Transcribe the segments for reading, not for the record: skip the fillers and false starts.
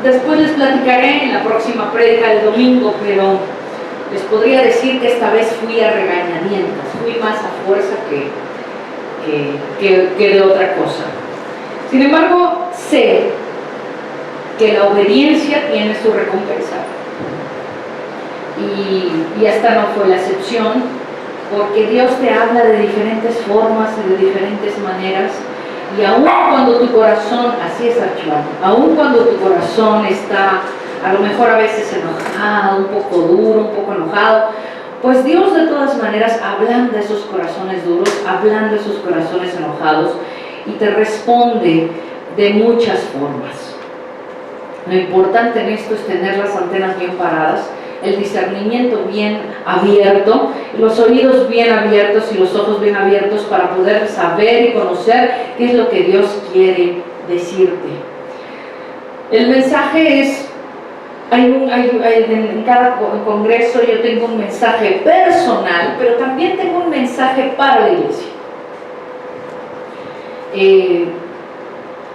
Después les platicaré en la próxima prédica del domingo, pero les podría decir que esta vez fui a regañadientas, fui más a fuerza que de otra cosa. Sin embargo, sé que la obediencia tiene su recompensa. Y esta no fue la excepción, porque Dios te habla de diferentes formas y de diferentes maneras. Y aun cuando tu corazón, así es Archibald, aun cuando tu corazón está a lo mejor a veces enojado, un poco duro, un poco enojado, pues Dios de todas maneras ablanda esos corazones duros, ablanda esos corazones enojados y te responde de muchas formas. Lo importante en esto es tener las antenas bien paradas, el discernimiento bien abierto, los oídos bien abiertos y los ojos bien abiertos para poder saber y conocer qué es lo que Dios quiere decirte. El mensaje es, en cada congreso yo tengo un mensaje personal, pero también tengo un mensaje para la iglesia.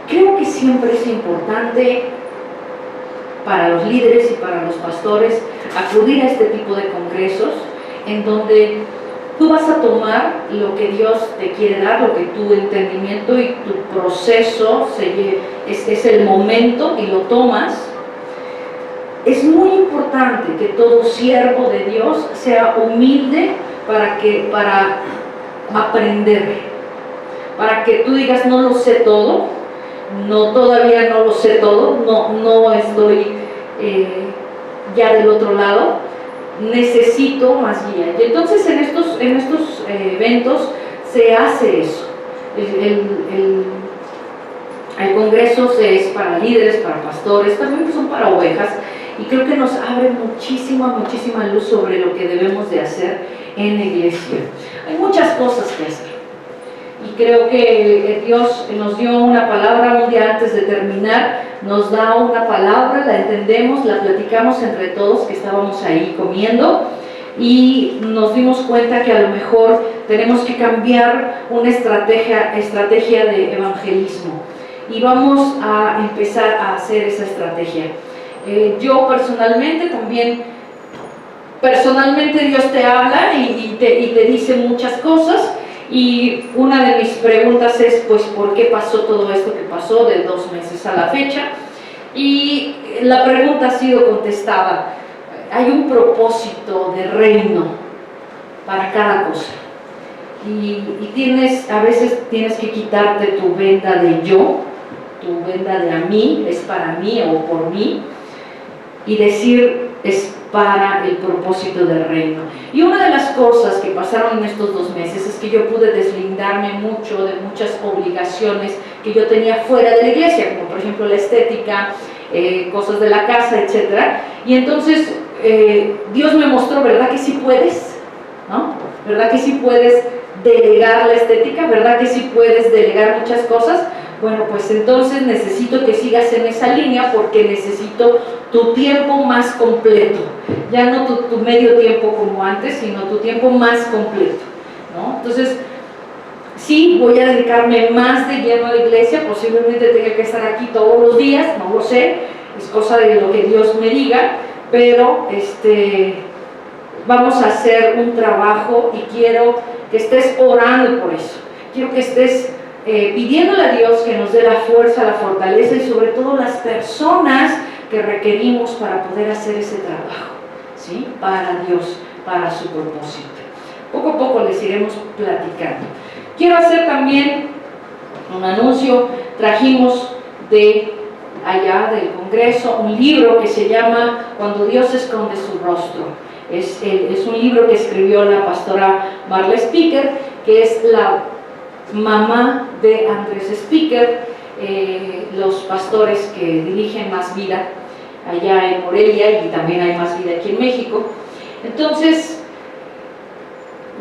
Creo que siempre es importante para los líderes y para los pastores acudir a este tipo de congresos en donde tú vas a tomar lo que Dios te quiere dar, lo que tu entendimiento y tu proceso es el momento y lo tomas. Es muy importante que todo siervo de Dios sea humilde para aprender, para que tú digas no lo sé todo, todavía no lo sé todo, no estoy ya del otro lado, necesito más guía. Y entonces en estos eventos se hace eso. El congreso es para líderes, para pastores, también son para ovejas, y creo que nos abre muchísima luz sobre lo que debemos de hacer en la iglesia. Hay muchas cosas que hacer. Y creo que Dios nos dio una palabra un día antes de terminar, nos da una palabra, la entendemos, la platicamos entre todos que estábamos ahí comiendo y nos dimos cuenta que a lo mejor tenemos que cambiar una estrategia de evangelismo y vamos a empezar a hacer esa estrategia. Yo personalmente Dios te habla y te dice muchas cosas. Y una de mis preguntas es, pues, ¿por qué pasó todo esto que pasó de 2 meses a la fecha? Y la pregunta ha sido contestada. Hay un propósito de reino para cada cosa. Y a veces tienes que quitarte tu venda de yo, tu venda de a mí, es para mí o por mí, y decir, es para el propósito del reino. Y una de las cosas que pasaron en estos 2 meses es que yo pude deslindarme mucho de muchas obligaciones que yo tenía fuera de la iglesia, como por ejemplo la estética, cosas de la casa, etc. Y entonces Dios me mostró, ¿verdad que sí puedes? ¿No? ¿Verdad que sí puedes delegar la estética? ¿Verdad que sí puedes delegar muchas cosas? Bueno, pues entonces necesito que sigas en esa línea porque necesito tu tiempo más completo. Ya no tu medio tiempo como antes, sino tu tiempo más completo, ¿no? Entonces, sí, voy a dedicarme más de lleno a la iglesia, posiblemente tenga que estar aquí todos los días, no lo sé, es cosa de lo que Dios me diga, pero vamos a hacer un trabajo y quiero que estés orando por eso. Quiero que estés pidiéndole a Dios que nos dé la fuerza, la fortaleza y sobre todo las personas que requerimos para poder hacer ese trabajo, ¿sí? Para Dios, para su propósito. Poco a poco les iremos platicando. Quiero hacer también un anuncio. Trajimos de allá del Congreso un libro que se llama Cuando Dios esconde su rostro. Es un libro que escribió la pastora Marla Speaker, que es la mamá de Andrés Speaker, los pastores que dirigen Más Vida allá en Morelia, y también hay Más Vida aquí en México. Entonces,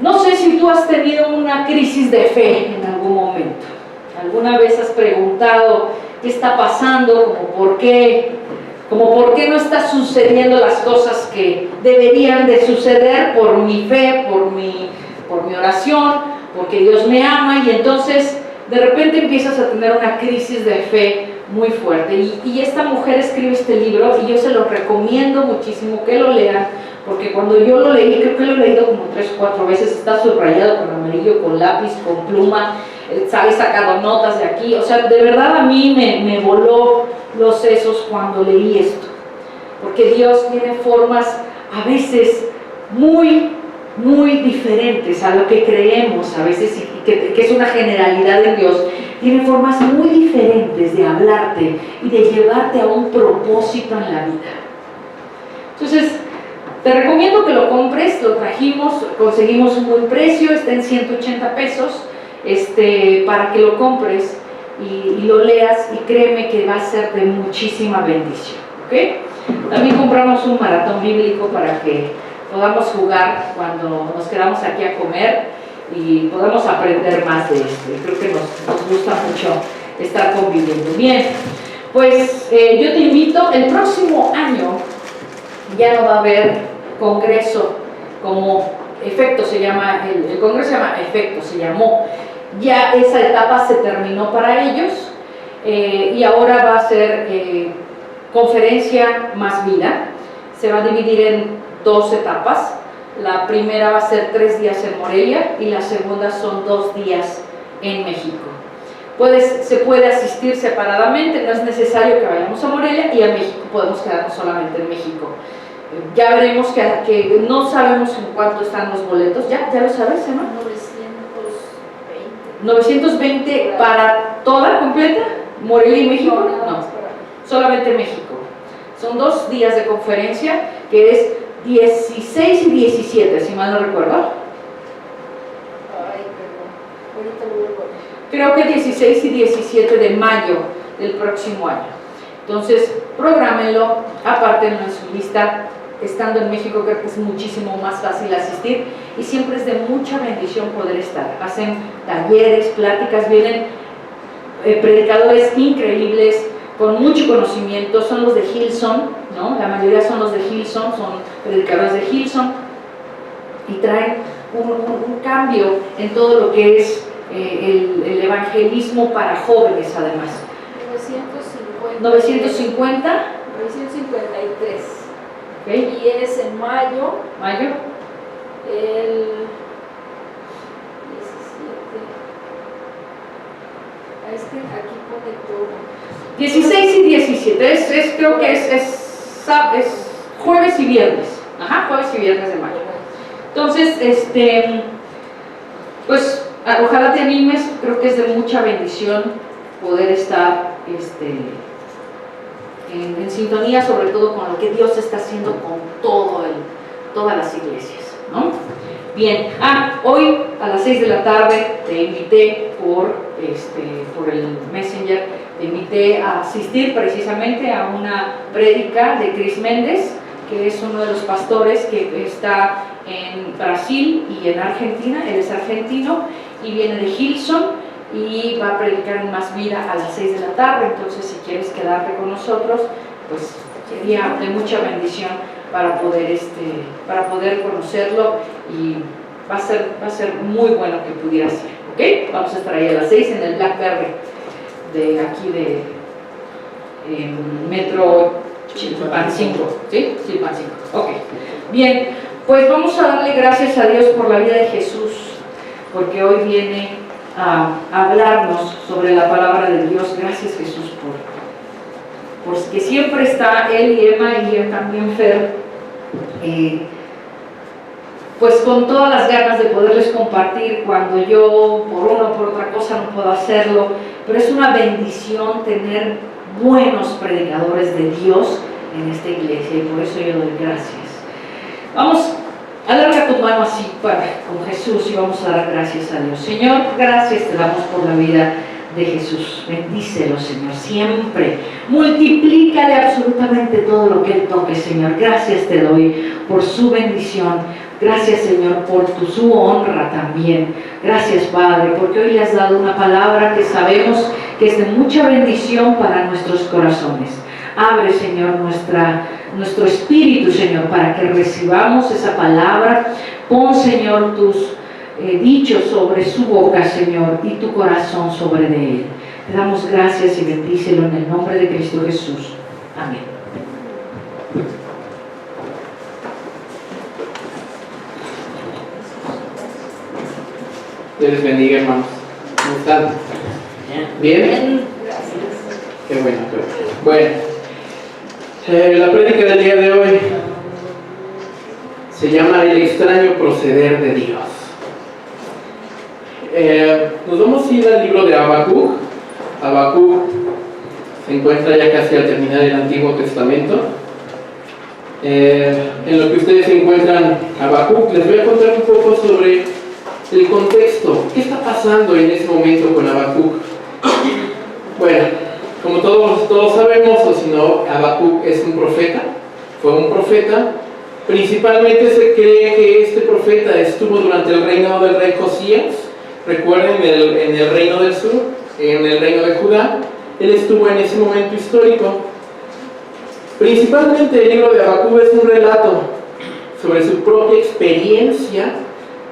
no sé si tú has tenido una crisis de fe en algún momento. ¿Alguna vez has preguntado qué está pasando? ¿Por qué no están sucediendo las cosas que deberían de suceder por mi fe, por mi oración, porque Dios me ama? Y entonces de repente empiezas a tener una crisis de fe muy fuerte. Y esta mujer escribe este libro y yo se lo recomiendo muchísimo que lo lean, porque cuando yo lo leí, creo que lo he leído como 3 o 4 veces, está subrayado con amarillo, con lápiz, con pluma, he sacado notas de aquí, o sea, de verdad a mí me voló los sesos cuando leí esto, porque Dios tiene formas a veces muy diferentes a lo que creemos a veces, y que es una generalidad de Dios. Tiene formas muy diferentes de hablarte y de llevarte a un propósito en la vida. Entonces, te recomiendo que lo compres. Lo trajimos, conseguimos un buen precio, está en 180 pesos, para que lo compres y lo leas, y créeme que va a ser de muchísima bendición, ¿ok? También compramos un maratón bíblico para que podamos jugar cuando nos quedamos aquí a comer y podamos aprender más de esto. Creo que nos gusta mucho estar conviviendo. Bien, pues yo te invito, el próximo año ya no va a haber congreso como Efecto, se llama, el congreso se llama Efecto, se llamó. Ya esa etapa se terminó para ellos, y ahora va a ser conferencia más vida. Se va a dividir en 2 etapas. La primera va a ser 3 días en Morelia y la segunda son 2 días en México. Se puede asistir separadamente, no es necesario que vayamos a Morelia, y a México podemos quedarnos solamente en México. Ya veremos que no sabemos en cuánto están los boletos. ¿Ya lo sabes, Emma? 920 para toda completa, Morelia y México. No, solamente México. Son 2 días de conferencia, que es 16 y 17, si mal no recuerdo. Ay, perdón, ahorita lo vuelvo a ver. Creo que 16 y 17 de mayo del próximo año. Entonces, prográmenlo, apártenlo en su lista. Estando en México creo que es muchísimo más fácil asistir, y siempre es de mucha bendición poder estar. Hacen talleres, pláticas, vienen predicadores increíbles, con mucho conocimiento. Son los de Hillsong, ¿no? La mayoría son los de Hillsong, son predicadores de Hillsong, y traen un cambio en todo lo que es el evangelismo para jóvenes, además. 950. 953. ¿Okay? Y es en mayo. ¿Mayo? El 17. Es que aquí pone todo. 16 y 17, creo que es jueves y viernes. Ajá, jueves y viernes de mayo. Entonces, pues ojalá te animes. Creo que es de mucha bendición poder estar en sintonía, sobre todo con lo que Dios está haciendo con todas las iglesias, ¿no? Bien, hoy a las 6 de la tarde te invité por el Messenger, te invité a asistir precisamente a una prédica de Chris Méndez, que es uno de los pastores que está en Brasil y en Argentina. Él es argentino y viene de Hillsong, y va a predicar en Más Vida a las 6 de la tarde. Entonces, si quieres quedarte con nosotros, pues sería de mucha bendición para poder conocerlo, y va a ser muy bueno que pudiera ser, ¿ok? Vamos a estar ahí a las 6 en el Blackberry de aquí de Metro Chilpancingo, ¿sí? Chilpancingo, ok. Bien, pues vamos a darle gracias a Dios por la vida de Jesús, porque hoy viene a hablarnos sobre la palabra de Dios. Gracias, Jesús, porque siempre está Él y Emma, y yo también, Fer, pues con todas las ganas de poderles compartir cuando yo por una o por otra cosa no puedo hacerlo. Pero es una bendición tener buenos predicadores de Dios en esta iglesia, y por eso yo doy gracias. Vamos, alarga tu mano así con Jesús, y vamos a dar gracias a Dios. Señor, gracias te damos por la vida de Jesús. Bendícelo, Señor, siempre. Multiplícale absolutamente todo lo que Él toque, Señor. Gracias te doy por su bendición. Gracias, Señor, por su honra también. Gracias, Padre, porque hoy le has dado una palabra que sabemos que es de mucha bendición para nuestros corazones. Abre, Señor, nuestro espíritu, Señor, para que recibamos esa palabra. Pon, Señor, tus dichos sobre su boca, Señor, y tu corazón sobre de él. Te damos gracias y bendícelo en el nombre de Cristo Jesús. Amén. Dios les bendiga, hermanos. ¿Cómo están? ¿Bien? Gracias. Qué bueno, qué bueno. Bueno, la prédica del día de hoy se llama El extraño proceder de Dios. Nos vamos a ir al libro de Habacuc. Habacuc se encuentra ya casi al terminar el Antiguo Testamento. En lo que ustedes encuentran Habacuc, les voy a contar un poco sobre el contexto. ¿Qué está pasando en ese momento con Habacuc? Bueno, como todos sabemos, o si no, Habacuc es un profeta, fue un profeta. Principalmente se cree que este profeta estuvo durante el reinado del rey Josías. Recuerden, en el reino del sur, en el reino de Judá, él estuvo en ese momento histórico. Principalmente el libro de Habacuc es un relato sobre su propia experiencia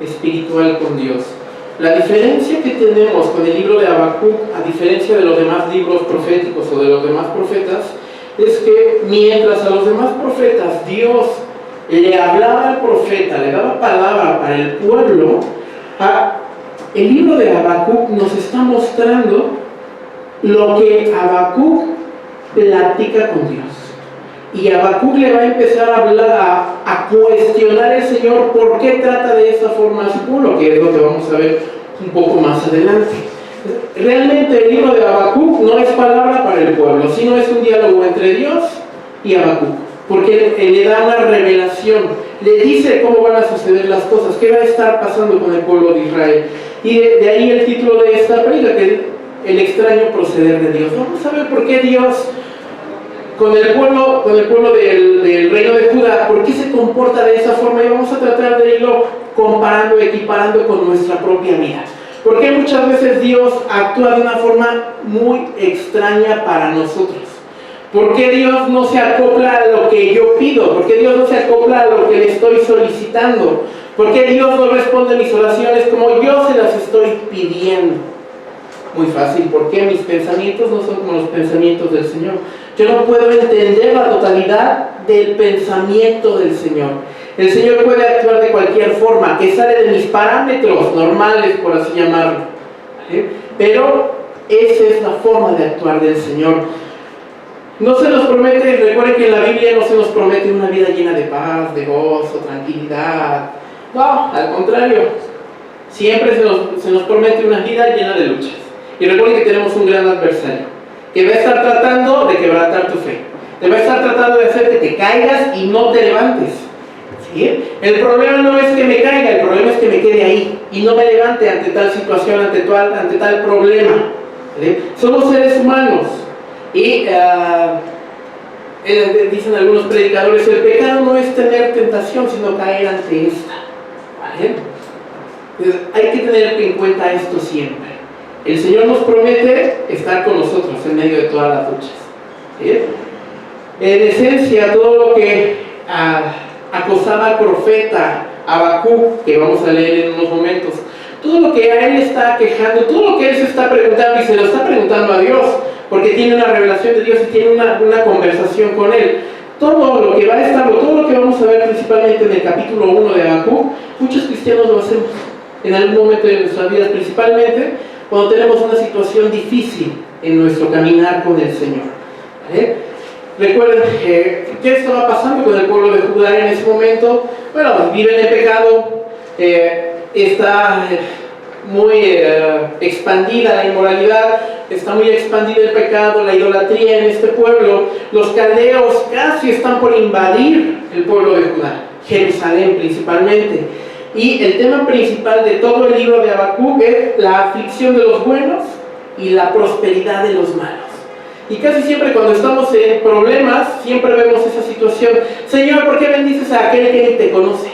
espiritual con Dios. La diferencia que tenemos con el libro de Habacuc, a diferencia de los demás libros proféticos o de los demás profetas, es que mientras a los demás profetas Dios le hablaba al profeta, le daba palabra para el pueblo, el libro de Habacuc nos está mostrando lo que Habacuc platica con Dios. Y Habacuc le va a empezar a hablar, a cuestionar al Señor por qué trata de esta forma a su pueblo, que es lo que vamos a ver un poco más adelante. Realmente el libro de Habacuc no es palabra para el pueblo, sino es un diálogo entre Dios y Habacuc, porque él le da una revelación, le dice cómo van a suceder las cosas, qué va a estar pasando con el pueblo de Israel. Y de ahí el título de esta película, que es El extraño proceder de Dios. Vamos a ver por qué Dios, con el pueblo del reino de Judá, por qué se comporta de esa forma, y vamos a tratar de irlo comparando, equiparando con nuestra propia vida. Porque muchas veces Dios actúa de una forma muy extraña para nosotros. ¿Por qué Dios no se acopla a lo que yo pido? ¿Por qué Dios no se acopla a lo que le estoy solicitando? ¿Por qué Dios no responde mis oraciones como yo se las estoy pidiendo? Muy fácil, porque mis pensamientos no son como los pensamientos del Señor. Yo no puedo entender la totalidad del pensamiento del Señor. El Señor puede actuar de cualquier forma, que sale de mis parámetros normales, por así llamarlo. ¿Sí? Pero esa es la forma de actuar del Señor. No se nos promete, recuerden que en la Biblia no se nos promete una vida llena de paz, de gozo, tranquilidad. No, al contrario. Siempre se nos promete una vida llena de luchas. Y recuerden que tenemos un gran adversario, que va a estar tratando de quebrantar tu fe. Te va a estar tratando de hacer que te caigas y no te levantes. ¿Sí? El problema no es que me caiga, el problema es que me quede ahí y no me levante ante tal situación, ante tal problema. ¿Sí? Somos seres humanos. Y dicen algunos predicadores, el pecado no es tener tentación, sino caer ante esta. ¿Vale? Entonces, hay que tener en cuenta esto siempre. El Señor nos promete estar con nosotros en medio de todas las luchas. ¿Sí? En esencia, todo lo que acosaba al profeta Habacuc, que vamos a leer en unos momentos, todo lo que a él está quejando, todo lo que él se está preguntando, y se lo está preguntando a Dios, porque tiene una revelación de Dios y tiene una conversación con él. Todo lo que todo lo que vamos a ver principalmente en el capítulo 1 de Habacuc, muchos cristianos lo hacemos en algún momento de nuestras vidas, principalmente cuando tenemos una situación difícil en nuestro caminar con el Señor. ¿Vale? Recuerden qué estaba pasando con el pueblo de Judá en ese momento. Bueno, viven en pecado, está muy expandida la inmoralidad, está muy expandida el pecado, la idolatría en este pueblo. Los caldeos casi están por invadir el pueblo de Judá, Jerusalén principalmente. Y el tema principal de todo el libro de Habacuc es la aflicción de los buenos y la prosperidad de los malos. Y casi siempre cuando estamos en problemas, siempre vemos esa situación. Señor, ¿por qué bendices a aquel que ni te conoce?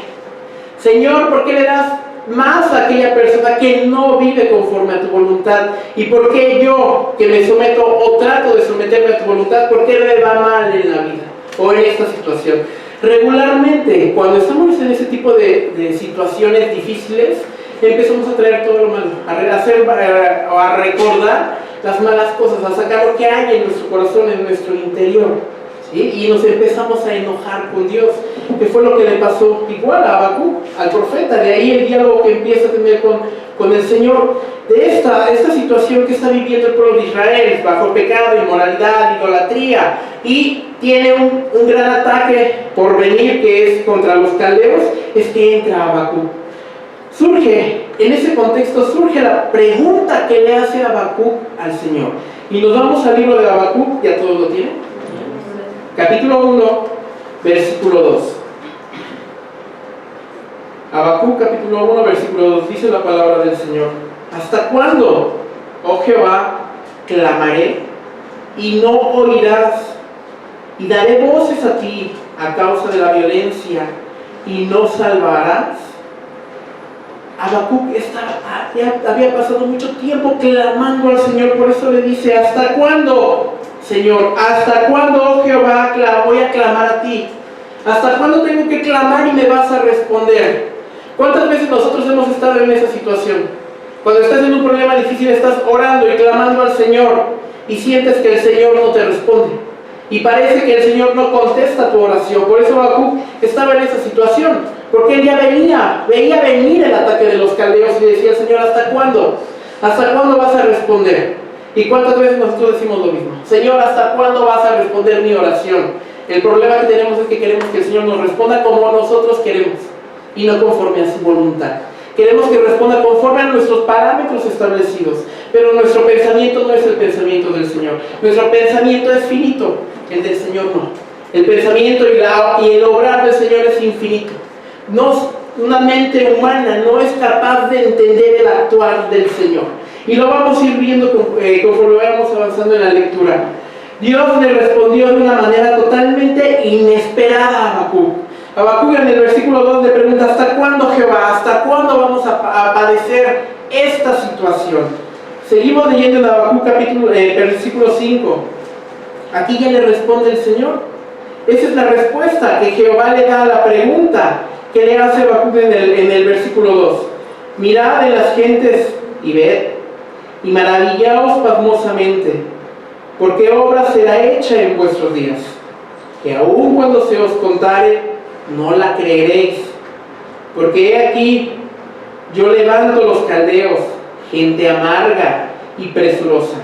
Señor, ¿por qué le das más a aquella persona que no vive conforme a tu voluntad? ¿Y por qué yo, que me someto o trato de someterme a tu voluntad, por qué me va mal en la vida o en esta situación? Regularmente, cuando estamos en ese tipo de situaciones difíciles, empezamos a traer todo lo malo, a recordar las malas cosas, a sacar lo que hay en nuestro corazón, en nuestro interior, ¿sí? Y nos empezamos a enojar con Dios, que fue lo que le pasó igual a Habacuc, al profeta. De ahí el diálogo que empieza a tener con el Señor, de esta situación que está viviendo el pueblo de Israel, bajo pecado, inmoralidad, idolatría, y tiene un gran ataque por venir, que es contra los caldeos, es que entra Habacuc. En ese contexto surge la pregunta que le hace Habacuc al Señor. Y nos vamos al libro de Habacuc, ¿ya todos lo tienen? Capítulo 1, versículo 2. Habacuc, capítulo 1, versículo 2, dice la palabra del Señor: ¿hasta cuándo, oh Jehová, clamaré y no oirás? Y daré voces a ti a causa de la violencia y no salvarás. Habacuc había pasado mucho tiempo clamando al Señor, por eso le dice: ¿hasta cuándo, Señor? ¿Hasta cuándo, oh Jehová, voy a clamar a ti? ¿Hasta cuándo tengo que clamar y me vas a responder? ¿Cuántas veces nosotros hemos estado en esa situación? Cuando estás en un problema difícil, estás orando y clamando al Señor y sientes que el Señor no te responde. Y parece que el Señor no contesta tu oración. Por eso Habacuc estaba en esa situación, porque él ya veía venir el ataque de los caldeos y decía: Señor, ¿hasta cuándo? ¿Hasta cuándo vas a responder? ¿Y cuántas veces nosotros decimos lo mismo? Señor, ¿hasta cuándo vas a responder mi oración? El problema que tenemos es que queremos que el Señor nos responda como nosotros queremos y no conforme a su voluntad. Queremos que responda conforme a nuestros parámetros establecidos, pero nuestro pensamiento no es el pensamiento del Señor. Nuestro pensamiento es finito, el del Señor no. El pensamiento y el obrar del Señor es infinito. Una mente humana no es capaz de entender el actuar del Señor. Y lo vamos a ir viendo conforme vayamos avanzando en la lectura. Dios le respondió de una manera totalmente inesperada a Habacuc. Habacuc en el versículo 2 le pregunta: ¿hasta cuándo, Jehová? ¿Hasta cuándo vamos a padecer esta situación? Seguimos leyendo en Habacuc versículo 5. Aquí ya le responde el Señor. Esa es la respuesta que Jehová le da a la pregunta que le hace Habacuc en el versículo 2. Mirad en las gentes y ved, y maravillaos pasmosamente, porque obra será hecha en vuestros días, que aun cuando se os contare, no la creeréis. Porque he aquí, yo levanto los caldeos, gente amarga y presurosa,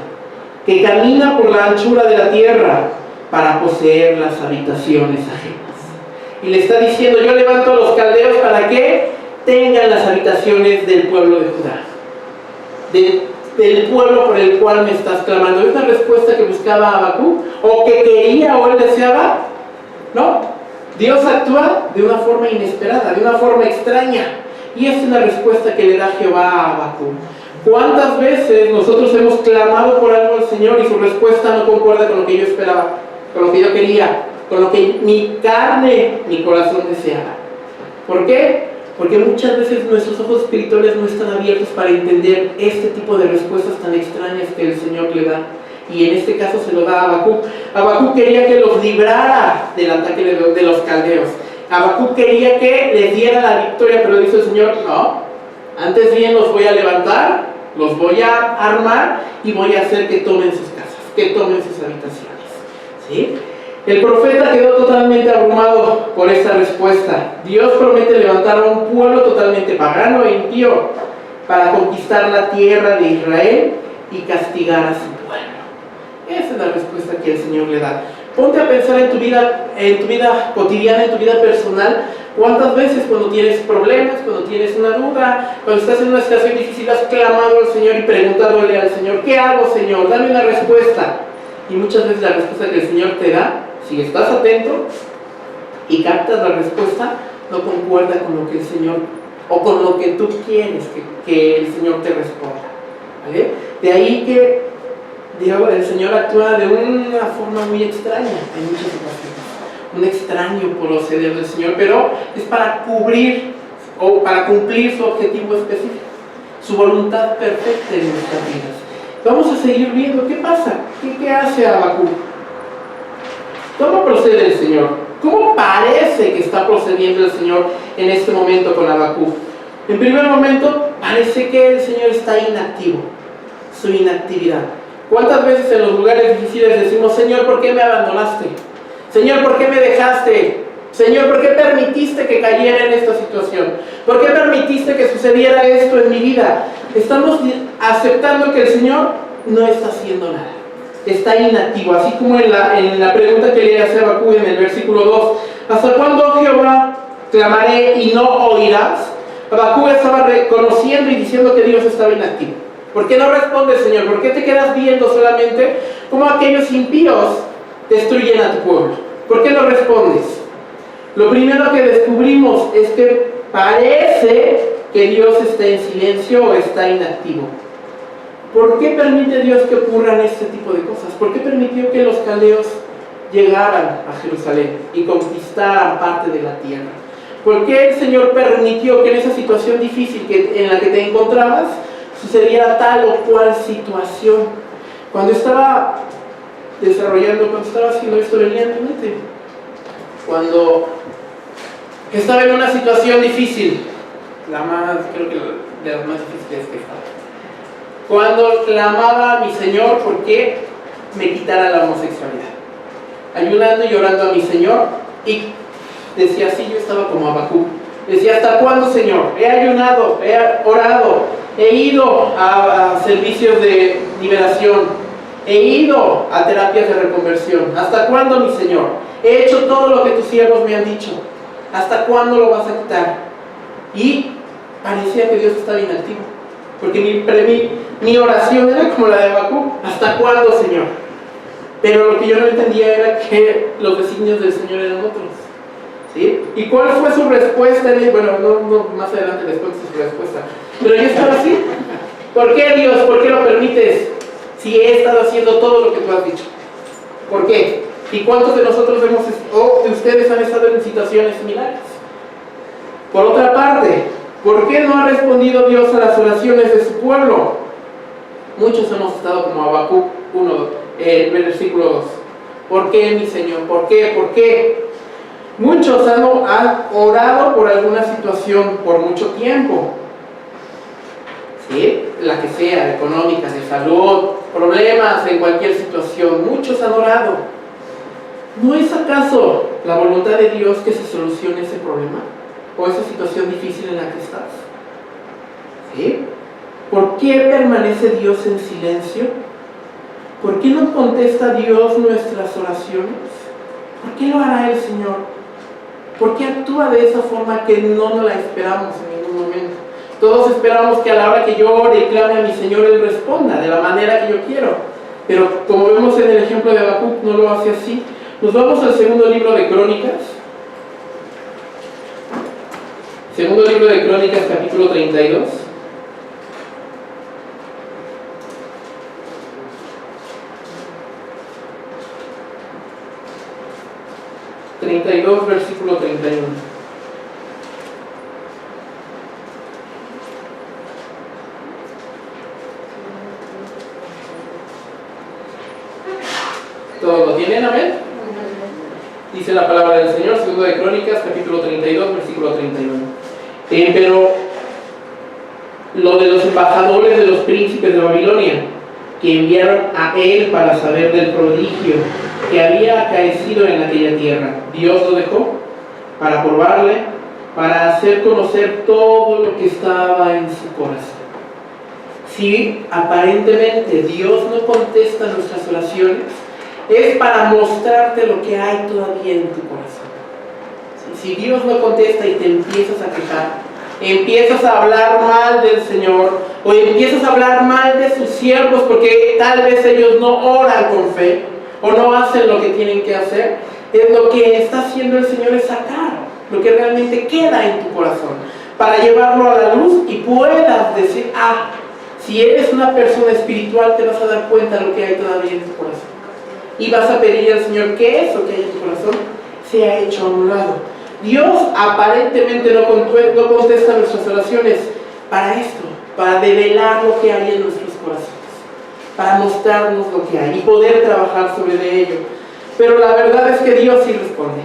que camina por la anchura de la tierra para poseer las habitaciones ajenas. Y le está diciendo: yo levanto a los caldeos para que tengan las habitaciones del pueblo de Judá, del pueblo por el cual me estás clamando. ¿Es la respuesta que buscaba Habacuc? ¿O que quería o él deseaba? No. Dios actúa de una forma inesperada, de una forma extraña. Y esa es la respuesta que le da Jehová a Habacuc. ¿Cuántas veces nosotros hemos clamado por algo al Señor y su respuesta no concuerda con lo que yo esperaba, con lo que yo quería, con lo que mi carne, mi corazón deseaba? ¿Por qué? Porque muchas veces nuestros ojos espirituales no están abiertos para entender este tipo de respuestas tan extrañas que el Señor le da. Y en este caso se lo da a Habacuc. Habacuc quería que los librara del ataque de los caldeos. Habacuc quería que les diera la victoria, pero dice el Señor: no, antes bien los voy a levantar, los voy a armar y voy a hacer que tomen sus casas, que tomen sus habitaciones. ¿Sí? El profeta quedó totalmente abrumado por esta respuesta. Dios promete levantar a un pueblo totalmente pagano e impío para conquistar la tierra de Israel y castigar a su pueblo. Esa es la respuesta que el Señor le da. Ponte a pensar en tu vida cotidiana, en tu vida personal. ¿Cuántas veces cuando tienes problemas, cuando tienes una duda, cuando estás en una situación difícil, has clamado al Señor y preguntándole al Señor: ¿qué hago, Señor? Dame una respuesta. Y muchas veces la respuesta que el Señor te da, si estás atento y captas la respuesta, no concuerda con lo que el Señor, o con lo que tú quieres que el Señor te responda. ¿Vale? De ahí que el Señor actúa de una forma muy extraña en muchas ocasiones. Un extraño proceder del Señor, pero es para cubrir o para cumplir su objetivo específico, su voluntad perfecta en nuestras vidas. Vamos a seguir viendo qué pasa, qué hace Habacuc. ¿Cómo procede el Señor? ¿Cómo parece que está procediendo el Señor en este momento con Habacuc? En primer momento, parece que el Señor está inactivo, su inactividad. ¿Cuántas veces en los lugares difíciles decimos, Señor, ¿por qué me abandonaste? Señor, ¿por qué me dejaste? Señor, ¿por qué permitiste que cayera en esta situación? ¿Por qué permitiste que sucediera esto en mi vida? Estamos aceptando que el Señor no está haciendo nada. Está inactivo, así como en la pregunta que le hace a Habacuc en el versículo 2. ¿Hasta cuándo, Jehová, clamaré y no oirás? Habacuc estaba reconociendo y diciendo que Dios estaba inactivo. ¿Por qué no respondes, Señor? ¿Por qué te quedas viendo solamente cómo aquellos impíos destruyen a tu pueblo? ¿Por qué no respondes? Lo primero que descubrimos es que parece que Dios está en silencio o está inactivo. ¿Por qué permite Dios que ocurran este tipo de cosas? ¿Por qué permitió que los caldeos llegaran a Jerusalén y conquistaran parte de la tierra? ¿Por qué el Señor permitió que en esa situación difícil en la que te encontrabas sucediera tal o cual situación? Cuando estaba haciendo esto, venía en mi mente. Cuando estaba en una situación difícil, creo que de las más difíciles que estaba. Cuando clamaba a mi Señor porque me quitara la homosexualidad, ayunando y llorando a mi Señor, y decía así, yo estaba como Habacuc, decía, ¿hasta cuándo, Señor? He ayunado, he orado, he ido a servicios de liberación, he ido a terapias de reconversión. ¿Hasta cuándo, mi Señor? He hecho todo lo que tus siervos me han dicho. ¿Hasta cuándo lo vas a quitar? Y parecía que Dios estaba inactivo, porque mi oración era como la de Habacuc. ¿Hasta cuándo, Señor? Pero lo que yo no entendía era que los designios del Señor eran otros, ¿sí? ¿Y cuál fue su respuesta? Bueno, no, más adelante les cuento su respuesta. Pero yo estaba así. ¿Por qué, Dios? ¿Por qué lo permites? Si he estado haciendo todo lo que tú has dicho. ¿Por qué? ¿Y cuántos de nosotros de ustedes han estado en situaciones similares? Por otra parte, ¿por qué no ha respondido Dios a las oraciones de su pueblo? Muchos hemos estado como Habacuc 1, versículo 2. ¿Por qué, mi Señor? ¿Por qué? ¿Por qué? Muchos han orado por alguna situación por mucho tiempo, ¿sí? La que sea, económica, de salud, problemas en cualquier situación. Muchos han orado. ¿No es acaso la voluntad de Dios que se solucione ese problema o esa situación difícil en la que estás? ¿Sí? ¿Por qué permanece Dios en silencio? ¿Por qué no contesta Dios nuestras oraciones? ¿Por qué lo hará el Señor? ¿Por qué actúa de esa forma que no nos la esperamos en ningún momento? Todos esperamos que a la hora que yo ore y clame a mi Señor, Él responda de la manera que yo quiero. Pero como vemos en el ejemplo de Habacuc, no lo hace así. Nos vamos al segundo libro de Crónicas. Segundo libro de Crónicas, capítulo 32. Versículo 31. ¿Todos lo tienen? Amén. Dice la palabra del Señor, segundo de Crónicas, capítulo 32, versículo 31. Pero lo de los embajadores de los príncipes de Babilonia, que enviaron a él para saber del prodigio que había acaecido en aquella tierra, Dios lo dejó para probarle, para hacer conocer todo lo que estaba en su corazón. Si aparentemente Dios no contesta nuestras oraciones, es para mostrarte lo que hay todavía en tu corazón. Si Dios no contesta y te empiezas a quejar, empiezas a hablar mal del Señor, o empiezas a hablar mal de sus siervos porque tal vez ellos no oran con fe o no hacen lo que tienen que hacer, es lo que está haciendo el Señor, es sacar lo que realmente queda en tu corazón para llevarlo a la luz y puedas decir, si eres una persona espiritual, te vas a dar cuenta de lo que hay todavía en tu corazón. Y vas a pedir al Señor que eso que hay en tu corazón sea hecho a un lado. Dios aparentemente no contesta nuestras oraciones para esto, para develar lo que hay en nuestros corazones, para mostrarnos lo que hay y poder trabajar sobre ello. Pero la verdad es que Dios sí responde.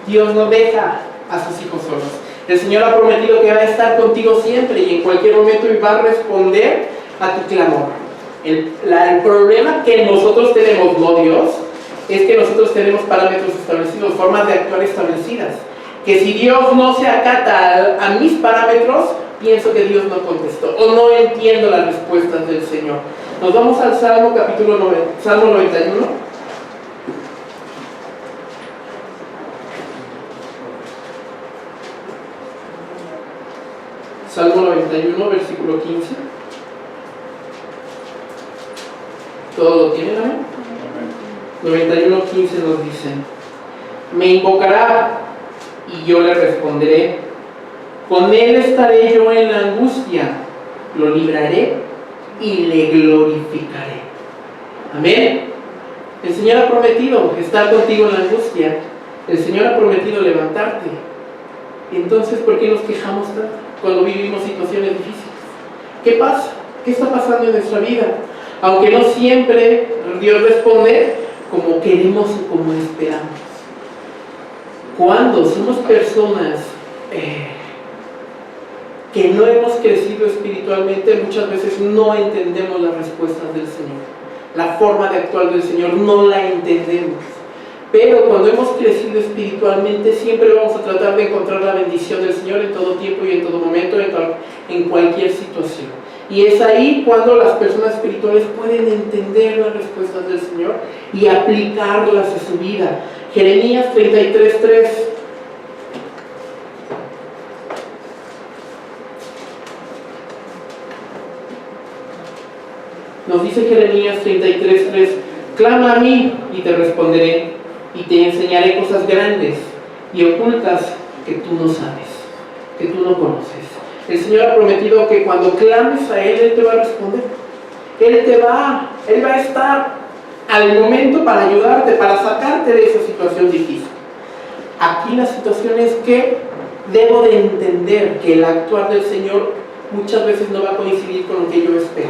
Dios no deja a sus hijos solos. El Señor ha prometido que va a estar contigo siempre y en cualquier momento y va a responder a tu clamor. El problema que nosotros tenemos, no Dios, es que nosotros tenemos parámetros establecidos, formas de actuar establecidas. Que si Dios no se acata a mis parámetros, pienso que Dios no contestó o no entiendo las respuestas del Señor. Nos vamos al Salmo capítulo 9, Salmo 91. Salmo 91, versículo 15. ¿Todo lo tienen, amén? 91, 15 nos dice: me invocará y yo le responderé, con él estaré yo en la angustia, lo libraré y le glorificaré. Amén. El Señor ha prometido estar contigo en la angustia. El Señor ha prometido levantarte. Entonces, ¿por qué nos quejamos tanto cuando vivimos situaciones difíciles? ¿Qué pasa? ¿Qué está pasando en nuestra vida? Aunque no siempre Dios responde como queremos y como esperamos. Cuando somos personas que no hemos crecido espiritualmente, muchas veces no entendemos las respuestas del Señor. La forma de actuar del Señor no la entendemos. Pero cuando hemos crecido espiritualmente, siempre vamos a tratar de encontrar la bendición del Señor en todo tiempo y en todo momento, en cualquier situación. Y es ahí cuando las personas espirituales pueden entender las respuestas del Señor y aplicarlas a su vida. Jeremías 33:3. Nos dice Jeremías 33:3: clama a mí y te responderé, y te enseñaré cosas grandes y ocultas que tú no sabes, que tú no conoces. El Señor ha prometido que cuando clames a Él, Él te va a responder. Él va a estar al momento para ayudarte, para sacarte de esa situación difícil. Aquí la situación es que debo de entender que el actuar del Señor muchas veces no va a coincidir con lo que yo espero,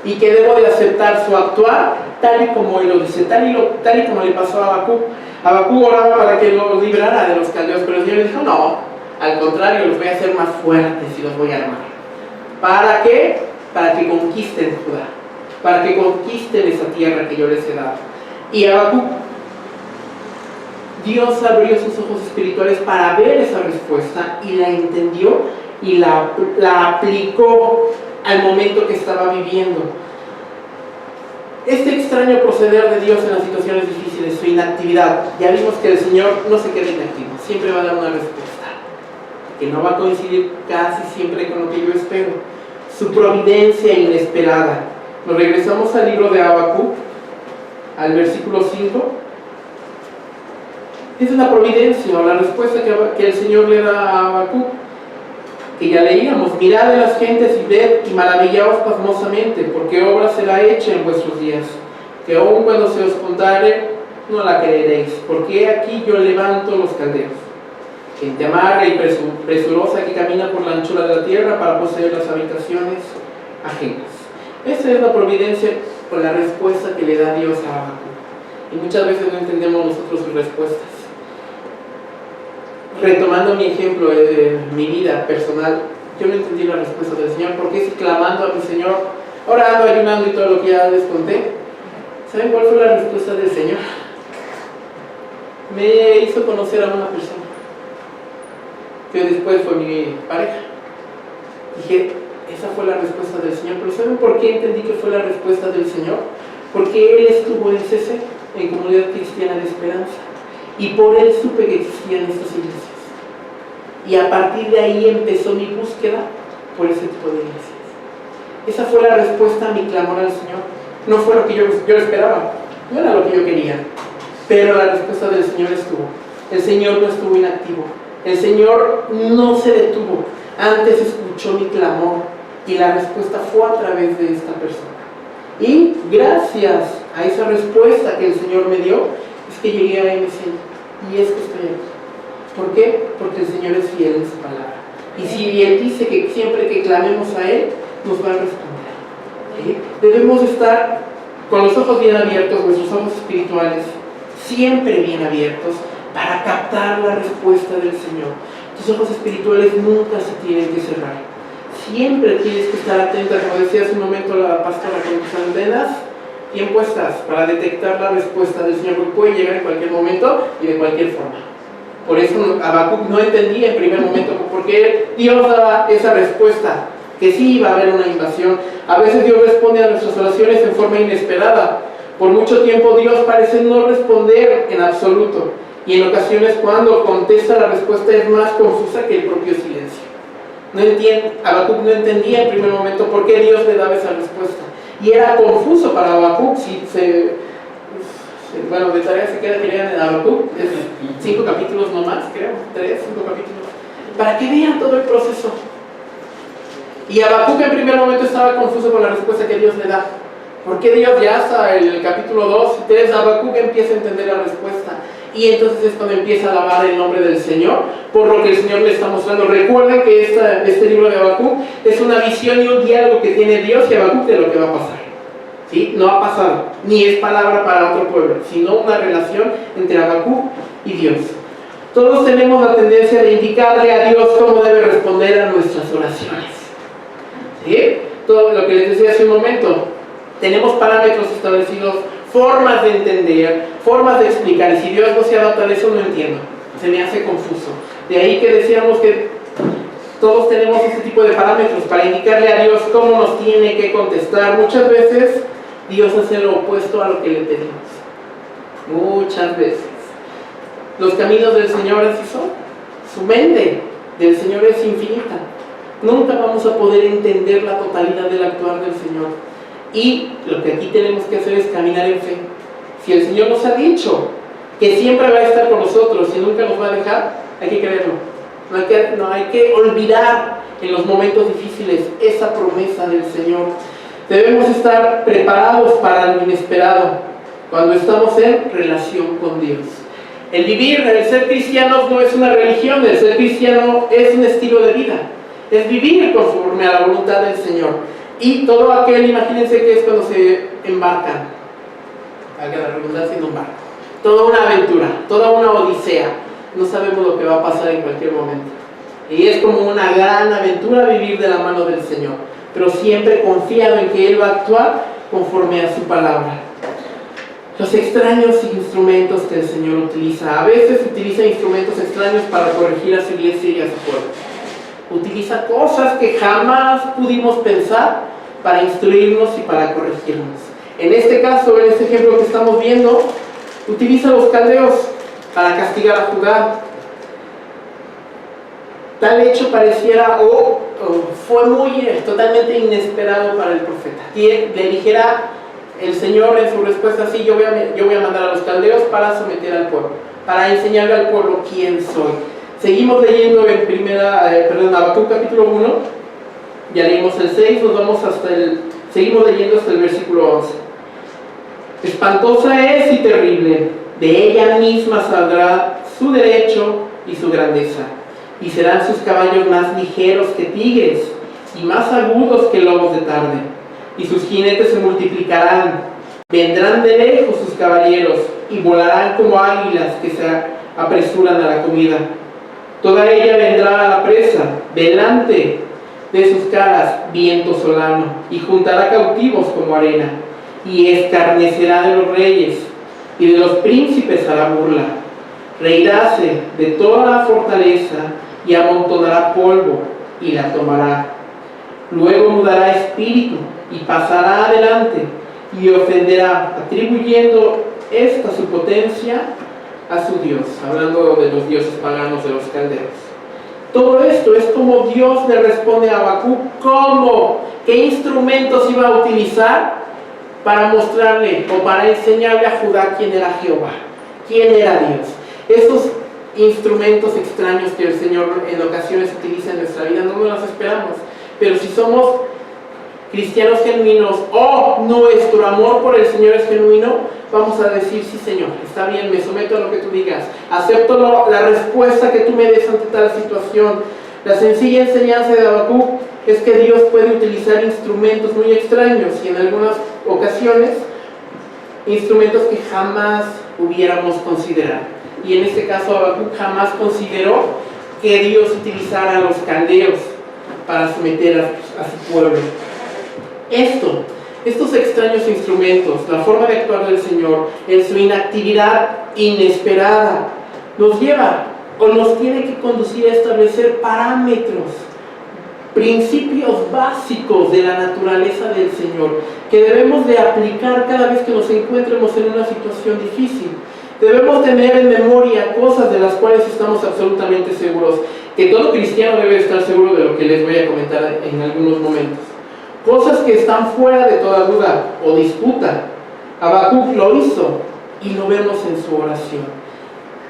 y que debo de aceptar su actuar tal y como Él lo dice, tal y como le pasó a Habacuc. Habacuc oraba para que los librara de los caldeos, pero el Señor le dijo: no, al contrario, los voy a hacer más fuertes y los voy a armar. ¿Para qué? Para que conquisten Judá, para que conquisten esa tierra que yo les he dado. Y Habacuc, Dios abrió sus ojos espirituales para ver esa respuesta y la entendió y la aplicó al momento que estaba viviendo. Este extraño proceder de Dios en las situaciones difíciles, su inactividad, ya vimos que el Señor no se queda inactivo, siempre va a dar una respuesta, que no va a coincidir casi siempre con lo que yo espero. Su providencia inesperada. Nos regresamos al libro de Habacuc, al versículo 5. Es una providencia, o la respuesta que el Señor le da a Habacuc, que ya leíamos: mirad de las gentes y ved y maravillaos pasmosamente, porque obra será hecha en vuestros días, que aun cuando se os contare, no la creeréis, porque aquí yo levanto los caldeos, gente amarga y presurosa que camina por la anchura de la tierra para poseer las habitaciones ajenas. Esa es la providencia con la respuesta que le da Dios a Habacuc, y muchas veces no entendemos nosotros sus respuestas. Retomando mi ejemplo de mi vida personal, yo no entendí la respuesta del Señor, porque si clamando a mi Señor, orando, ayunando y todo lo que ya les conté, ¿saben cuál fue la respuesta del Señor? Me hizo conocer a una persona que después fue mi pareja. Dije, esa fue la respuesta del Señor. Pero ¿saben por qué entendí que fue la respuesta del Señor? Porque Él estuvo en CC, en Comunidad Cristiana de Esperanza, y por Él supe que existían estas iglesias, y a partir de ahí empezó mi búsqueda por ese tipo de iglesias. Esa fue la respuesta a mi clamor al Señor. No fue lo que yo esperaba, no era lo que yo quería, pero la respuesta del Señor estuvo. El Señor no estuvo inactivo, el Señor no se detuvo, antes escuchó mi clamor, y la respuesta fue a través de esta persona. Y gracias a esa respuesta que el Señor me dio, es que llegué a MC, y es que estoy aquí. ¿Por qué? Porque el Señor es fiel en su palabra, y si Él dice que siempre que clamemos a Él, nos va a responder. ¿Sí? Debemos estar con los ojos bien abiertos, nuestros ojos espirituales siempre bien abiertos, para captar la respuesta del Señor. Tus ojos espirituales nunca se tienen que cerrar, siempre tienes que estar atenta, como decía hace un momento la pastora, con tus antenas bien puestas para detectar la respuesta del Señor, porque puede llegar en cualquier momento y de cualquier forma. Por eso Habacuc no entendía en primer momento por qué Dios daba esa respuesta, que sí iba a haber una invasión. A veces Dios responde a nuestras oraciones en forma inesperada. Por mucho tiempo Dios parece no responder en absoluto, y en ocasiones cuando contesta la respuesta es más confusa que el propio silencio. Habacuc no entendía en primer momento por qué Dios le daba esa respuesta, y era confuso para Habacuc. Bueno, de tarea se queda que lean en Habacuc, es 5 capítulos nomás, creo, 3, 5 capítulos, para que vean todo el proceso. Y Habacuc en primer momento estaba confuso con la respuesta que Dios le da. ¿Por qué Dios ya hasta el capítulo 2 y 3 Habacuc empieza a entender la respuesta? Y entonces es cuando empieza a alabar el nombre del Señor, por lo que el Señor le está mostrando. Recuerden que este libro de Habacuc es una visión y un diálogo que tiene Dios y Habacuc de lo que va a pasar. ¿Sí? No ha pasado, ni es palabra para otro pueblo, sino una relación entre Habacuc y Dios. Todos tenemos la tendencia de indicarle a Dios cómo debe responder a nuestras oraciones. ¿Sí? Todo lo que les decía hace un momento, tenemos parámetros establecidos, formas de entender, formas de explicar, y si Dios no se adapta a eso, no entiendo, se me hace confuso. De ahí que decíamos que todos tenemos este tipo de parámetros para indicarle a Dios cómo nos tiene que contestar. Muchas veces Dios hace lo opuesto a lo que le pedimos. Muchas veces. Los caminos del Señor así son. Su mente del Señor es infinita. Nunca vamos a poder entender la totalidad del actuar del Señor. Y lo que aquí tenemos que hacer es caminar en fe. Si el Señor nos ha dicho que siempre va a estar con nosotros y nunca nos va a dejar, hay que creerlo. No hay que olvidar en los momentos difíciles esa promesa del Señor. Debemos estar preparados para lo inesperado cuando estamos en relación con Dios. El ser cristianos no es una religión, el ser cristiano es un estilo de vida. Es vivir conforme a la voluntad del Señor. Y todo aquel, imagínense que es cuando se embarcan, haga la redundancia, en un barco. Toda una aventura, toda una odisea. No sabemos lo que va a pasar en cualquier momento. Y es como una gran aventura vivir de la mano del Señor, pero siempre confiado en que Él va a actuar conforme a su palabra. Los extraños instrumentos que el Señor utiliza. A veces utiliza instrumentos extraños para corregir a su iglesia y a su pueblo. Utiliza cosas que jamás pudimos pensar para instruirnos y para corregirnos. En este caso, en este ejemplo que estamos viendo, utiliza a los caldeos para castigar a Judá. Tal hecho pareciera fue totalmente inesperado para el profeta. Y le dijera el Señor en su respuesta así: yo voy a mandar a los caldeos para someter al pueblo, para enseñarle al pueblo quién soy. Seguimos leyendo en Habacuc capítulo 1, ya leímos el 6, seguimos leyendo hasta el versículo 11. Espantosa es y terrible, de ella misma saldrá su derecho y su grandeza, y serán sus caballos más ligeros que tigres, y más agudos que lobos de tarde, y sus jinetes se multiplicarán, vendrán de lejos sus caballeros, y volarán como águilas que se apresuran a la comida. Toda ella vendrá a la presa, delante de sus caras viento solano, y juntará cautivos como arena, y escarnecerá de los reyes y de los príncipes a la burla. Reiráse de toda la fortaleza y amontonará polvo y la tomará. Luego mudará espíritu y pasará adelante y ofenderá, atribuyendo esta su potencia a su Dios, hablando de los dioses paganos de los caldeos. Todo esto es como Dios le responde a Habacuc, cómo, qué instrumentos iba a utilizar para mostrarle o para enseñarle a Judá quién era Jehová, quién era Dios. Esos instrumentos extraños que el Señor en ocasiones utiliza en nuestra vida no nos los esperamos, pero si somos cristianos genuinos o nuestro amor por el Señor es genuino, vamos a decir: sí, Señor, está bien, me someto a lo que tú digas, acepto la respuesta que tú me des ante tal situación. La sencilla enseñanza de Habacuc es que Dios puede utilizar instrumentos muy extraños y en algunas ocasiones instrumentos que jamás hubiéramos considerado. Y en este caso Habacuc jamás consideró que Dios utilizara a los caldeos para someter a su pueblo. Estos extraños instrumentos, la forma de actuar del Señor en su inactividad inesperada, nos lleva o nos tiene que conducir a establecer parámetros, principios básicos de la naturaleza del Señor, que debemos de aplicar cada vez que nos encuentremos en una situación difícil. Debemos tener en memoria cosas de las cuales estamos absolutamente seguros, que todo cristiano debe estar seguro de lo que les voy a comentar en algunos momentos. Cosas que están fuera de toda duda o disputa. Habacuc lo hizo y lo vemos en su oración.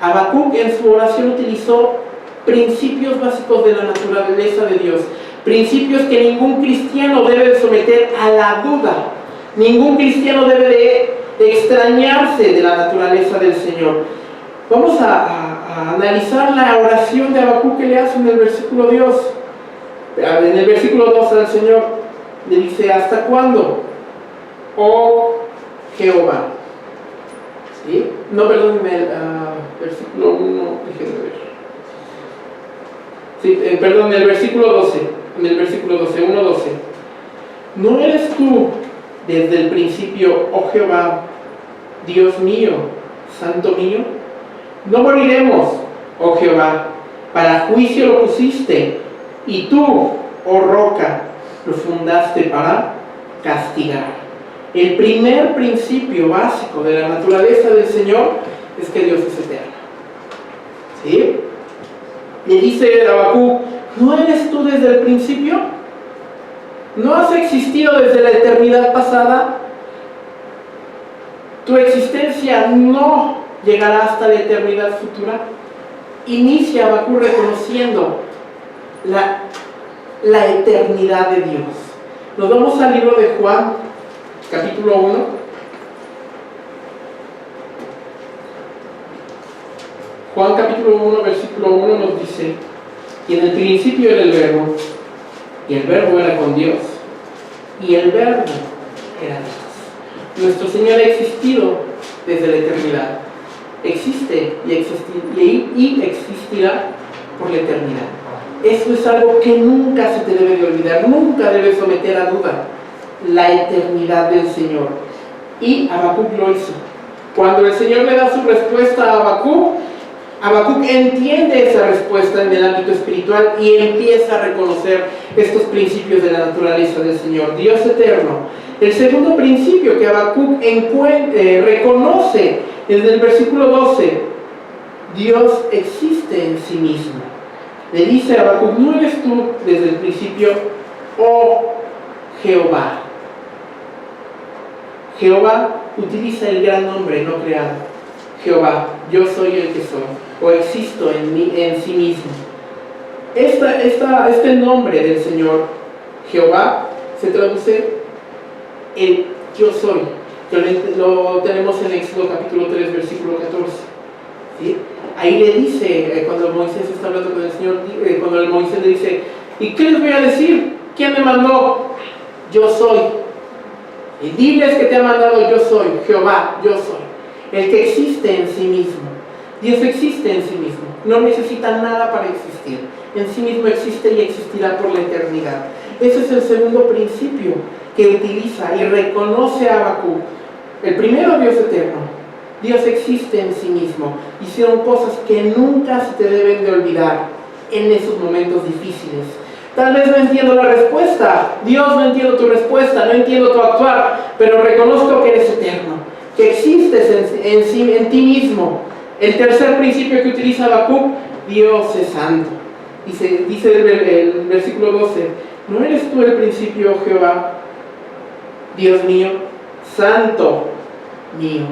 Habacuc en su oración utilizó principios básicos de la naturaleza de Dios, principios que ningún cristiano debe someter a la duda. Ningún cristiano debe de extrañarse de la naturaleza del Señor. Vamos a analizar la oración de Habacuc que le hace en el versículo 2. En el versículo 2 al Señor le dice: ¿hasta cuándo, oh Jehová? ¿Sí? No, perdónenme, el versículo 1, déjenme ver. Sí, perdón, el versículo 12. En el versículo 12, 1:12. ¿No eres tú desde el principio, oh Jehová, Dios mío, santo mío? No moriremos, oh Jehová, para juicio lo pusiste, y tú, oh roca, lo fundaste para castigar. El primer principio básico de la naturaleza del Señor es que Dios es eterno. ¿Sí? Le dice Habacuc: ¿no eres tú desde el principio? ¿No has existido desde la eternidad pasada? Tu existencia no llegará hasta la eternidad futura. Inicia Habacuc reconociendo la eternidad de Dios. Nos vamos al libro de Juan, capítulo 1. Juan capítulo 1, versículo 1 nos dice: y en el principio era el Verbo, y el Verbo era con Dios, y el Verbo era Dios. Nuestro Señor ha existido desde la eternidad. Existe y existirá por la eternidad. Eso es algo que nunca se te debe de olvidar, nunca debes someter a duda la eternidad del Señor. Y Habacuc lo hizo. Cuando el Señor le da su respuesta a Habacuc, Habacuc entiende esa respuesta en el ámbito espiritual y empieza a reconocer estos principios de la naturaleza del Señor, Dios eterno. El segundo principio que Habacuc reconoce es del versículo 12: Dios existe en sí mismo. Le dice a Habacuc: ¿no eres tú desde el principio, oh Jehová? Jehová utiliza el gran nombre no creado. Jehová, yo soy el que soy, o existo en sí mismo. Este nombre del Señor, Jehová, se traduce el yo soy. Lo tenemos en Éxodo capítulo 3, versículo 14. ¿Sí? Ahí le dice, cuando Moisés está hablando con el Señor, cuando Moisés le dice: ¿y qué les voy a decir? ¿Quién me mandó? Yo soy. Y diles que te ha mandado: yo soy, Jehová, yo soy. El que existe en sí mismo. Dios existe en sí mismo. No necesita nada para existir. En sí mismo existe y existirá por la eternidad. Ese es el segundo principio que utiliza y reconoce a Habacuc. El primero, Dios eterno. Dios existe en sí mismo. Hicieron cosas que nunca se te deben de olvidar en esos momentos difíciles. Tal vez no entiendo la respuesta. Dios, no entiendo tu respuesta, no entiendo tu actuar, pero reconozco que eres eterno, que existes en ti mismo. El tercer principio que utiliza Habacuc: Dios es santo. Dice el versículo 12: ¿no eres tú el principio, Jehová, Dios mío, santo mío?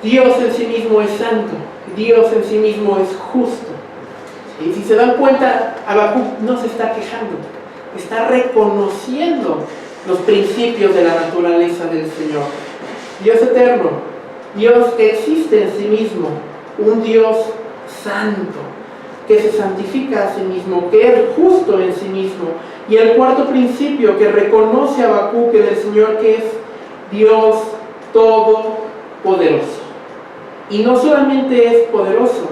Dios en sí mismo es santo, Dios en sí mismo es justo. Y si se dan cuenta, Habacuc no se está quejando, está reconociendo los principios de la naturaleza del Señor. Dios eterno, Dios que existe en sí mismo, un Dios santo, que se santifica a sí mismo, que es justo en sí mismo. Y el cuarto principio que reconoce Habacuc en el Señor, que es Dios todopoderoso. Y no solamente es poderoso,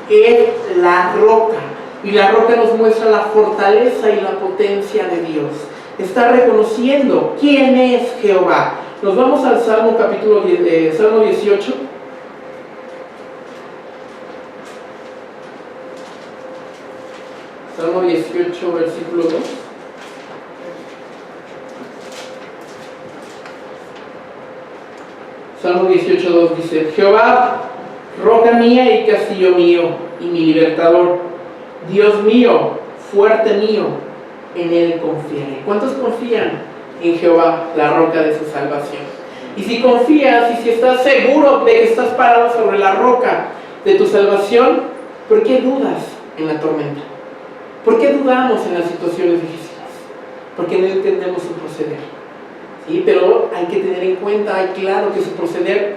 es la roca, Y la roca nos muestra la fortaleza y la potencia de Dios. Está reconociendo quién es Jehová. Nos vamos al Salmo capítulo Salmo 18. Salmo 18, versículo 2. Salmo 18, 2 dice: Jehová, roca mía y castillo mío, y mi libertador, Dios mío, fuerte mío, en Él confiaré. ¿Cuántos confían en Jehová, la roca de su salvación? Y si confías y si estás seguro de que estás parado sobre la roca de tu salvación, ¿por qué dudas en la tormenta? ¿Por qué dudamos en las situaciones difíciles? Porque no entendemos su proceder. ¿Sí? Pero hay que tener en cuenta, claro, que su proceder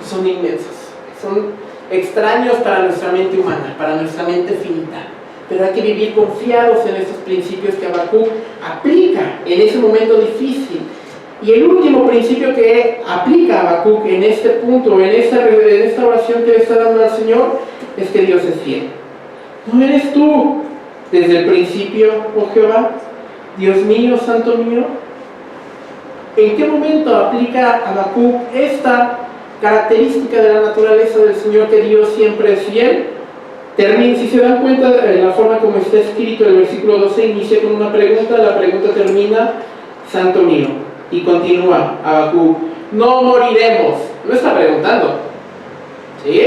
son inmensos, son extraños para nuestra mente humana, para nuestra mente finita. Pero hay que vivir confiados en estos principios que Habacuc aplica en ese momento difícil. Y el último principio que aplica Habacuc en este punto, en esta oración que le está dando al Señor, es que Dios es fiel. ¿No eres tú desde el principio, oh Jehová, Dios mío, santo mío? ¿En qué momento aplica Habacuc esta característica de la naturaleza del Señor, que Dios siempre es fiel? Si se dan cuenta de la forma como está escrito, el versículo 12 inicia con una pregunta, la pregunta termina, santo mío, y continúa Habacuc: no moriremos. No está preguntando, ¿sí?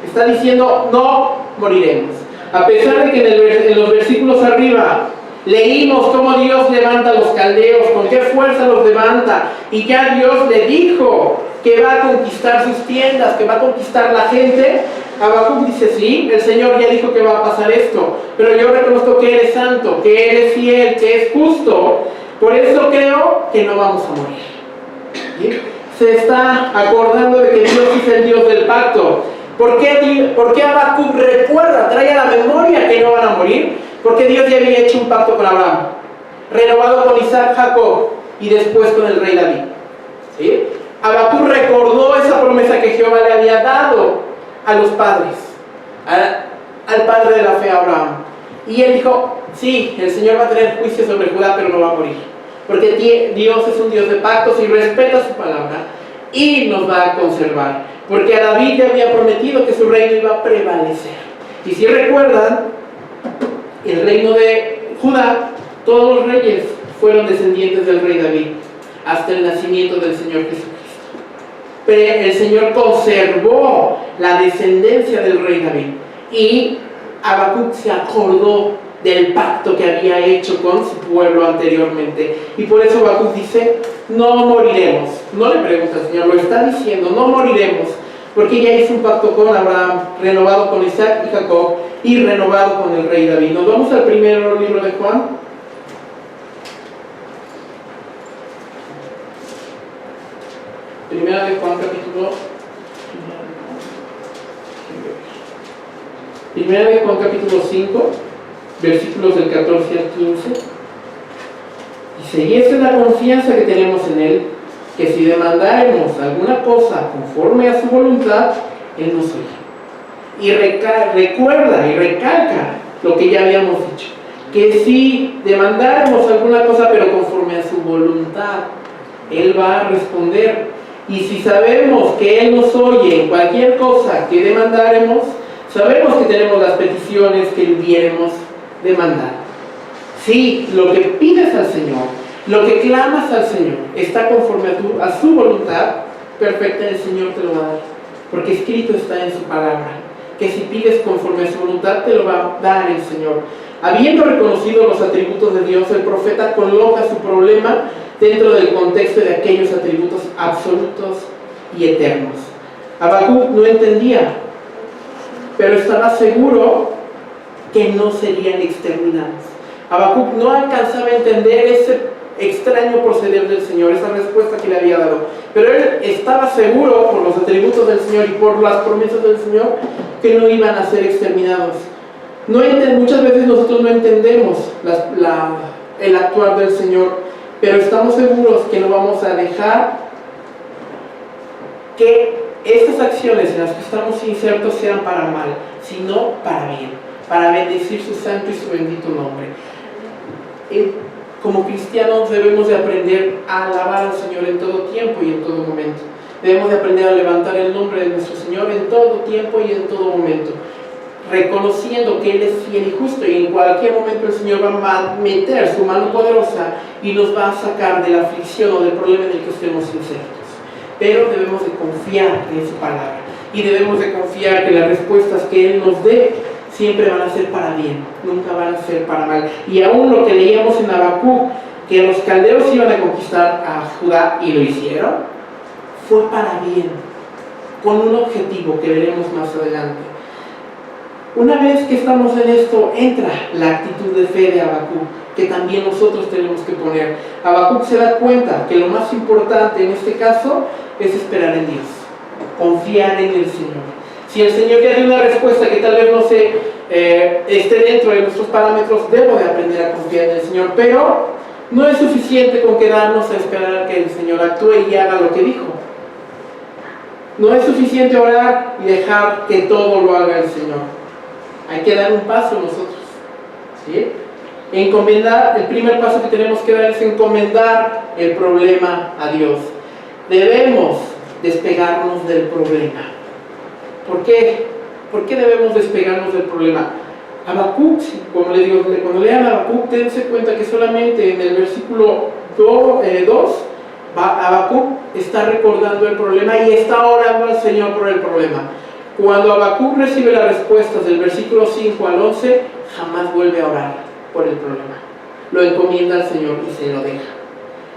Está diciendo no moriremos. A pesar de que en los versículos arriba leímos cómo Dios levanta a los caldeos, con qué fuerza los levanta, y ya Dios le dijo que va a conquistar sus tiendas, que va a conquistar la gente, Habacuc dice: sí, el Señor ya dijo que va a pasar esto, pero yo reconozco que eres santo, que eres fiel, que es justo, por eso creo que no vamos a morir. ¿Sí? Se está acordando de que Dios es el Dios del pacto. ¿Por qué Habacuc recuerda, trae a la memoria que no van a morir? Porque Dios ya había hecho un pacto con Abraham, renovado con Isaac, Jacob y después con el rey David. ¿Sí? Habacuc recordó esa promesa que Jehová le había dado a los padres, al padre de la fe, Abraham. Y él dijo: sí, el Señor va a tener juicio sobre Judá, pero no va a morir. Porque Dios es un Dios de pactos y respeta su palabra y nos va a conservar. Porque a David le había prometido que su reino iba a prevalecer. Y si recuerdan, el reino de Judá, todos los reyes fueron descendientes del rey David, hasta el nacimiento del Señor Jesucristo. Pero el Señor conservó la descendencia del rey David. Y Habacuc se acordó del pacto que había hecho con su pueblo anteriormente. Y por eso Habacuc dice: no moriremos. No le pregunta al Señor, lo está diciendo: no moriremos, porque ya hizo un pacto con Abraham, renovado con Isaac y Jacob, y renovado con el rey David. Nos vamos al primer libro de Juan. Primera de Juan, capítulo 5, versículos del 14 al 15. Dice: y esta es la confianza que tenemos en Él, que si demandáremos alguna cosa conforme a su voluntad, Él nos oye. Y recuerda y recalca lo que ya habíamos dicho, que si demandáremos alguna cosa pero conforme a su voluntad, Él va a responder. Y si sabemos que Él nos oye en cualquier cosa que demandáremos, sabemos que tenemos las peticiones que hubiéramos demandado. Si lo que pides al Señor, lo que clamas al Señor, está conforme a su voluntad perfecta, el Señor te lo va a dar. Porque escrito está en su palabra, que si pides conforme a su voluntad, te lo va a dar el Señor. Habiendo reconocido los atributos de Dios, el profeta coloca su problema dentro del contexto de aquellos atributos absolutos y eternos. Habacuc no entendía, pero estaba seguro que no serían exterminados. Habacuc no alcanzaba a entender ese extraño proceder del Señor, esa respuesta que le había dado, pero él estaba seguro, por los atributos del Señor y por las promesas del Señor, que no iban a ser exterminados. Muchas veces nosotros no entendemos el actuar del Señor, pero estamos seguros que no vamos a dejar que estas acciones en las que estamos insertos sean para mal, sino para bien. para bendecir su santo y su bendito nombre. Como cristianos debemos de aprender a alabar al Señor en todo tiempo y en todo momento. Debemos de aprender a levantar el nombre de nuestro Señor en todo tiempo y en todo momento, reconociendo que Él es fiel y justo, y en cualquier momento el Señor va a meter su mano poderosa y nos va a sacar de la aflicción o del problema en el que estemos insertos. Pero debemos de confiar en su palabra y debemos de confiar que las respuestas que Él nos dé siempre van a ser para bien, nunca van a ser para mal. Y aún lo que leíamos en Habacuc, que los caldeos iban a conquistar a Judá y lo hicieron, fue para bien, con un objetivo que veremos más adelante. Una vez que estamos en esto, entra la actitud de fe de Habacuc, que también nosotros tenemos que poner. Habacuc se da cuenta que lo más importante en este caso es esperar en Dios, confiar en el Señor. Si el Señor ya dio una respuesta que tal vez no esté dentro de nuestros parámetros, debo de aprender a confiar en el Señor, pero no es suficiente con quedarnos a esperar que el Señor actúe y haga lo que dijo. No es suficiente orar y dejar que todo lo haga el Señor. Hay que dar un paso nosotros, ¿sí? Encomendar, el primer paso que tenemos que dar es encomendar el problema a Dios. Debemos despegarnos del problema. ¿Por qué? ¿Por qué debemos despegarnos del problema? Habacuc, como les digo, cuando lean Habacuc, dense cuenta que solamente en el versículo 2, Habacuc está recordando el problema y está orando al Señor por el problema. Cuando Habacuc recibe las respuestas del versículo 5 al 11, jamás vuelve a orar por el problema. Lo encomienda al Señor y se lo deja.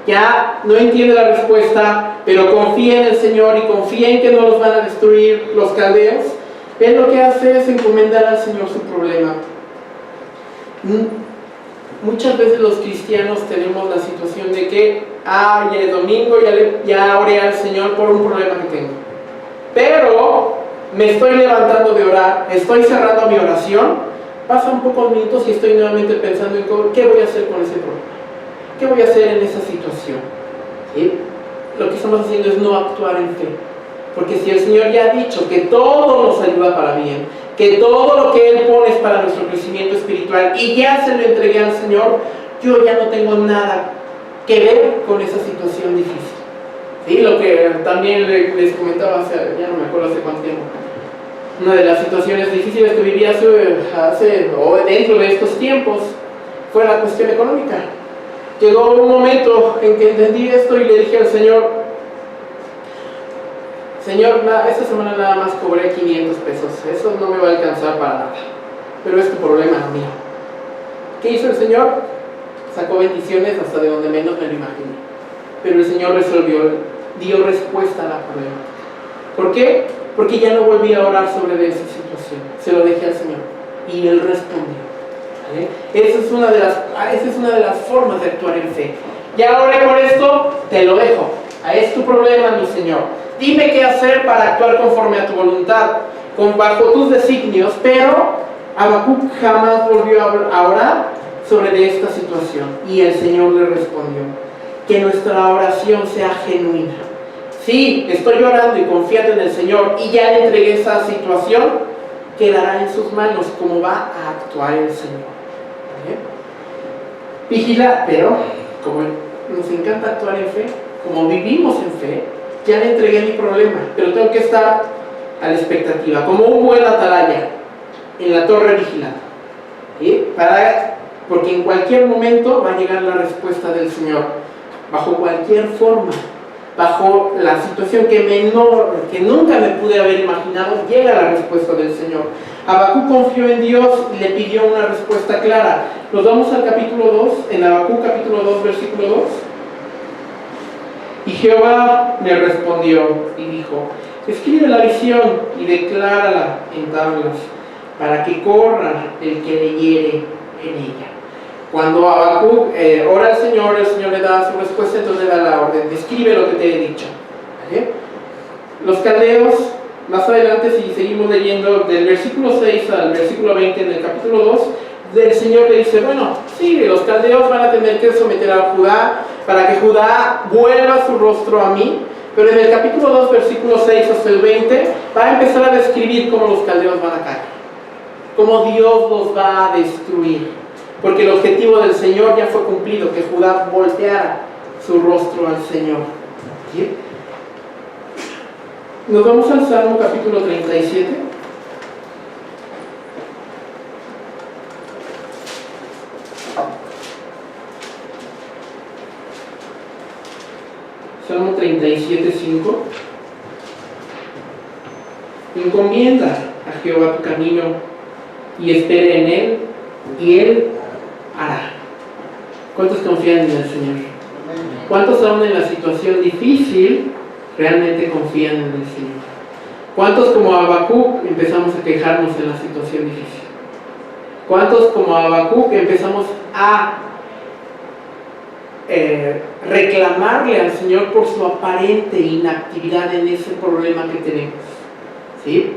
Ya no entiende la respuesta, pero confía en el Señor y confía en que no los van a destruir los caldeos. Él lo que hace es encomendar al Señor su problema. Muchas veces los cristianos tenemos la situación de que ya es domingo, ya oré al Señor por un problema que tengo, pero me estoy levantando de orar, estoy cerrando mi oración, pasan pocos minutos y estoy nuevamente pensando en qué voy a hacer con ese problema, qué voy a hacer en esa situación. ¿Sí? Lo que estamos haciendo es no actuar en fe, porque si el Señor ya ha dicho que todo nos ayuda para bien, que todo lo que Él pone es para nuestro crecimiento espiritual y ya se lo entregué al Señor, yo ya no tengo nada que ver con esa situación difícil. ¿Sí? Lo que también les comentaba ya no me acuerdo hace cuánto tiempo, una de las situaciones difíciles que viví o dentro de estos tiempos fue la cuestión económica. Llegó un momento en que entendí esto y le dije al Señor, esta semana nada más cobré 500 pesos, eso no me va a alcanzar para nada, pero es tu problema, no mío. ¿Qué hizo el Señor? Sacó bendiciones hasta de donde menos me lo imaginé, pero el Señor dio respuesta a la problema. ¿Por qué? Porque ya no volví a orar sobre esa situación, se lo dejé al Señor y Él respondió. ¿Vale? Esa es una de las formas de actuar en fe. Ya oré por esto, te lo dejo, es tu problema, mi Señor. Dime qué hacer para actuar conforme a tu voluntad, bajo tus designios, pero Habacuc jamás volvió a orar sobre esta situación y el Señor le respondió, que nuestra oración sea genuina. Sí, estoy orando y confiando en el Señor y ya le entregué esa situación, quedará en sus manos cómo va a actuar el Señor. ¿Vale? Vigila, pero como nos encanta actuar en fe, como vivimos en fe, ya le entregué mi problema, pero tengo que estar a la expectativa, como un buen atalaya en la torre vigilante, ¿sí? Porque en cualquier momento va a llegar la respuesta del Señor, bajo cualquier forma, bajo la situación que nunca me pude haber imaginado, llega la respuesta del Señor. Habacuc confió en Dios y le pidió una respuesta clara. Nos vamos al capítulo 2, en Habacuc capítulo 2, versículo 2. Y Jehová me respondió y dijo, escribe la visión y declárala en tablas, para que corra el que leyere en ella. Cuando Habacuc ora al Señor, el Señor le da su respuesta, entonces le da la orden, escribe lo que te he dicho. ¿Vale? Los caldeos, más adelante si seguimos leyendo, del versículo 6 al versículo 20 en el capítulo 2, el Señor le dice, bueno, sí, los caldeos van a tener que someter a Judá, para que Judá vuelva su rostro a mí, pero en el capítulo 2, versículo 6 hasta el 20, va a empezar a describir cómo los caldeos van a caer, cómo Dios los va a destruir, porque el objetivo del Señor ya fue cumplido, que Judá volteara su rostro al Señor. ¿Sí? Nos vamos al Salmo capítulo 37. Salmo 37, 5. Encomienda a Jehová tu camino y espera en Él, y Él hará. ¿Cuántos confían en el Señor? ¿Cuántos aún en la situación difícil realmente confían en el Señor? ¿Cuántos como Habacuc empezamos a quejarnos en la situación difícil? ¿Cuántos como Habacuc empezamos a reclamarle al Señor por su aparente inactividad en ese problema que tenemos? ¿Sí?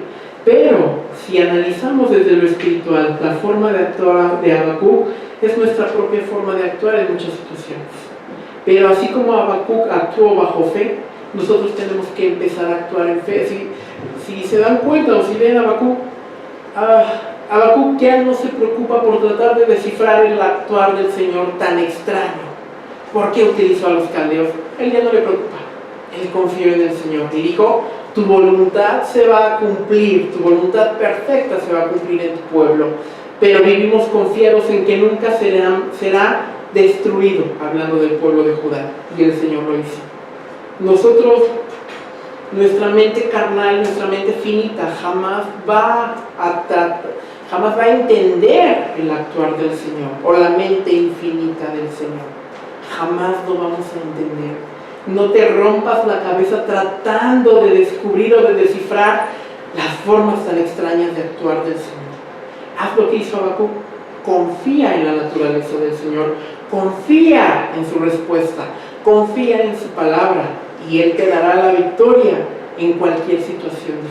Pero si analizamos desde lo espiritual, la forma de actuar de Habacuc es nuestra propia forma de actuar en muchas situaciones. Pero así como Habacuc actuó bajo fe, nosotros tenemos que empezar a actuar en fe. Si se dan cuenta o si ven Habacuc, Habacuc ya no se preocupa por tratar de descifrar el actuar del Señor tan extraño. ¿Por qué utilizó a los caldeos? Él ya no le preocupa. Él confió en el Señor y dijo: tu voluntad se va a cumplir, tu voluntad perfecta se va a cumplir en tu pueblo. Pero vivimos confiados en que nunca será destruido, hablando del pueblo de Judá, y el Señor lo hizo. Nosotros, nuestra mente carnal, nuestra mente finita, jamás va a entender el actuar del Señor, o la mente infinita del Señor. Jamás lo vamos a entender. No te rompas la cabeza tratando de descubrir o de descifrar las formas tan extrañas de actuar del Señor. Haz lo que hizo Habacuc. Confía en la naturaleza del Señor. Confía en su respuesta. Confía en su palabra. Y Él te dará la victoria en cualquier situación